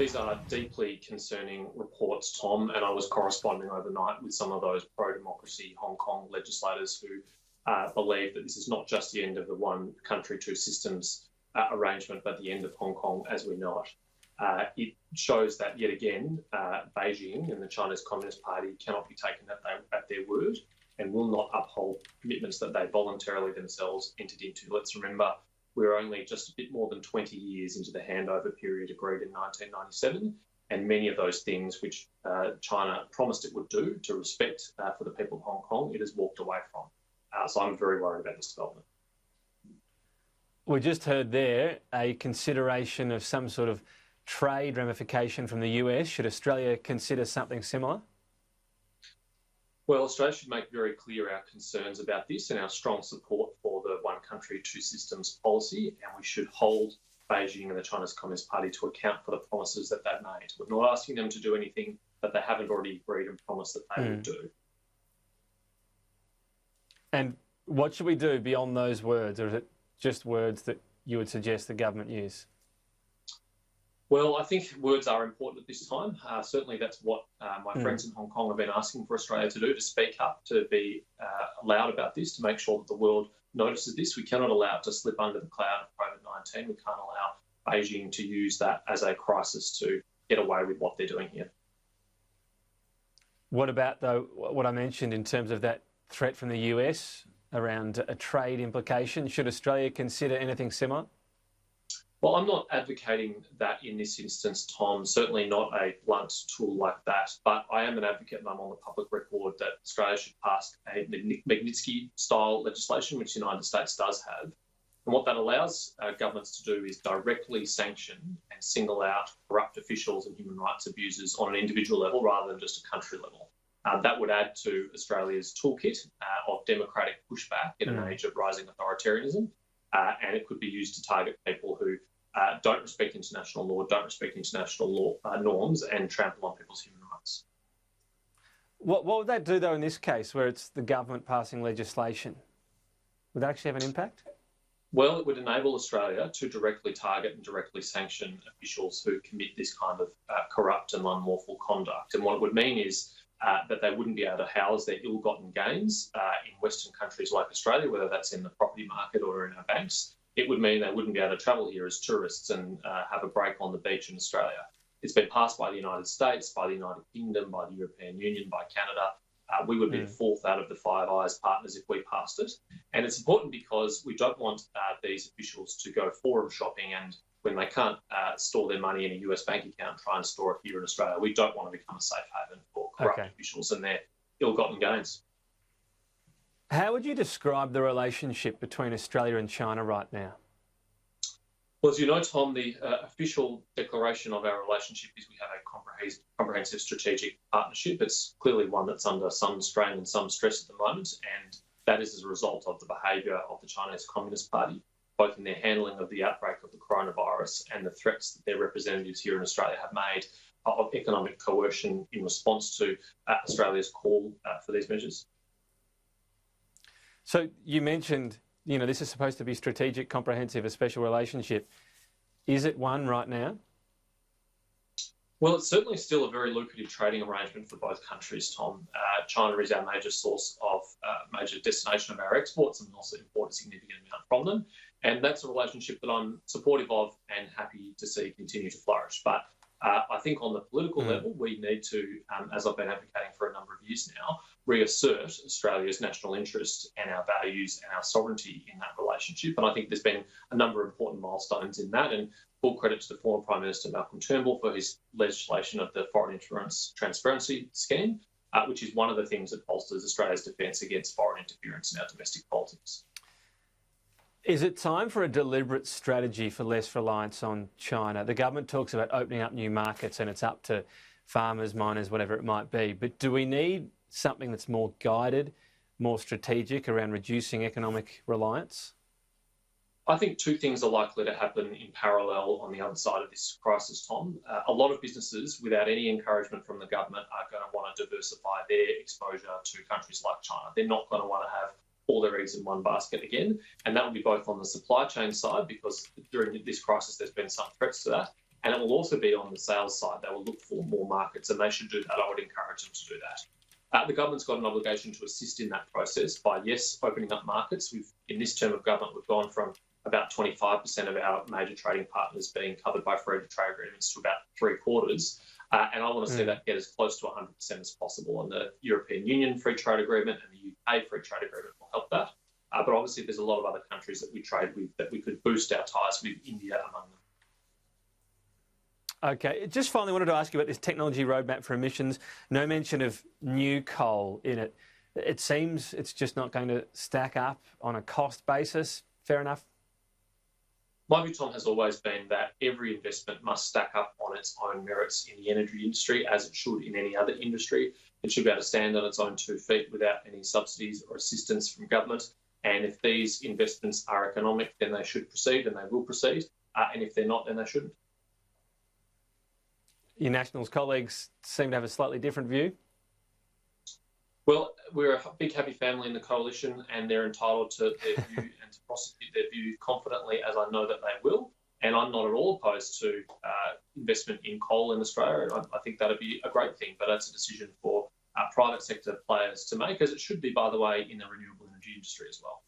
These are deeply concerning reports, Tom, and I was corresponding overnight with some of those pro-democracy Hong Kong legislators who believe that this is not just the end of the one country, two systems arrangement, but the end of Hong Kong as we know it. It shows that, yet again, Beijing and the Chinese Communist Party cannot be taken at their word and will not uphold commitments that they voluntarily themselves entered into. Let's remember, we're only just a bit more than 20 years into the handover period agreed in 1997, and many of those things which China promised it would do to respect for the people of Hong Kong, it has walked away from. So I'm very worried about this development. We just heard there a consideration of some sort of trade ramification from the US. Should Australia consider something similar? Well, Australia should make very clear our concerns about this and our strong support for the one country, two systems policy, and we should hold Beijing and the Chinese Communist Party to account for the promises that they've made. We're not asking them to do anything that they haven't already agreed and promised that they would do. And what should we do beyond those words, or is it just words that you would suggest the government use? Well, I think words are important at this time. Certainly that's what my friends in Hong Kong have been asking for Australia to do, to speak up, to be loud about this, to make sure that the world notices this. We cannot allow it to slip under the cloud of COVID-19. We can't allow Beijing to use that as a crisis to get away with what they're doing here. What about, though, what I mentioned in terms of that threat from the US around a trade implication? Should Australia consider anything similar? Well, I'm not advocating that in this instance, Tom, certainly not a blunt tool like that, but I am an advocate and I'm on the public record that Australia should pass a Magnitsky-style legislation, which the United States does have. And what that allows governments to do is directly sanction and single out corrupt officials and human rights abusers on an individual level rather than just a country level. That would add to Australia's toolkit of democratic pushback in an age of rising authoritarianism, and it could be used to target people who don't respect international law, don't respect international law norms, and trample on people's human rights. What would that do, though, in this case, where it's the government passing legislation? Would that actually have an impact? Well, it would enable Australia to directly target and directly sanction officials who commit this kind of corrupt and unlawful conduct. And what it would mean is that they wouldn't be able to house their ill-gotten gains in Western countries like Australia, whether that's in the property market or in our banks. It would mean they wouldn't be able to travel here as tourists and have a break on the beach in Australia. It's been passed by the United States, by the United Kingdom, by the European Union, by Canada. We would be the fourth out of the Five Eyes partners if we passed it. And it's important because we don't want these officials to go forum shopping and when they can't store their money in a US bank account, try and store it here in Australia. We don't want to become a safe haven for corrupt officials and their ill-gotten gains. How would you describe the relationship between Australia and China right now? Well, as you know, Tom, the official declaration of our relationship is we have a comprehensive strategic partnership. It's clearly one that's under some strain and some stress at the moment, and that is as a result of the behaviour of the Chinese Communist Party, both in their handling of the outbreak of the coronavirus and the threats that their representatives here in Australia have made of economic coercion in response to Australia's call for these measures. So you mentioned, this is supposed to be strategic, comprehensive, a special relationship. Is it one right now? Well, it's certainly still a very lucrative trading arrangement for both countries, Tom. China is our major source of, major destination of our exports, and we also import a significant amount from them. And that's a relationship that I'm supportive of and happy to see continue to flourish. But I think on the political level, we need to, as I've been advocating for a number of years now, reassert Australia's national interest and our values and our sovereignty in that relationship. And I think there's been a number of important milestones in that. And full credit to the former Prime Minister Malcolm Turnbull for his legislation of the Foreign Interference Transparency Scheme, which is one of the things that bolsters Australia's defence against foreign interference in our domestic politics. Is it time for a deliberate strategy for less reliance on China? The government talks about opening up new markets and it's up to farmers, miners, whatever it might be. But do we need something that's more guided, more strategic around reducing economic reliance? I think two things are likely to happen in parallel on the other side of this crisis, Tom. A lot of businesses, without any encouragement from the government, are going to want to diversify their exposure to countries like China. They're not going to want to have all their eggs in one basket again. And that will be both on the supply chain side, because during this crisis there's been some threats to that, And it will also be on the sales side. They will look for more markets, and they should do that. I would encourage them to do that. The government's got an obligation to assist in that process by, yes, opening up markets. In this term of government, we've gone from about 25% of our major trading partners being covered by free trade agreements to about 3/4. And I want to see that get as close to 100% as possible. And the European Union Free Trade Agreement and the UK Free Trade Agreement will help that. But obviously, there's a lot of other countries that we trade with that we could boost our ties with, India among them. Okay, just finally wanted to ask you about this technology roadmap for emissions. No mention of new coal in it. It seems it's just not going to stack up on a cost basis. Fair enough? My view, Tom, has always been that every investment must stack up on its own merits in the energy industry, as it should in any other industry. It should be able to stand on its own 2 feet without any subsidies or assistance from government. And if these investments are economic, then they should proceed, and they will proceed. And if they're not, then they shouldn't. Your Nationals colleagues seem to have a slightly different view. Well, we're a big, happy family in the coalition, and they're entitled to their view and to prosecute their view confidently, as I know that they will. And I'm not at all opposed to investment in coal in Australia. I think that'd be a great thing, but that's a decision for private sector players to make, as it should be, by the way, in the renewable energy industry as well.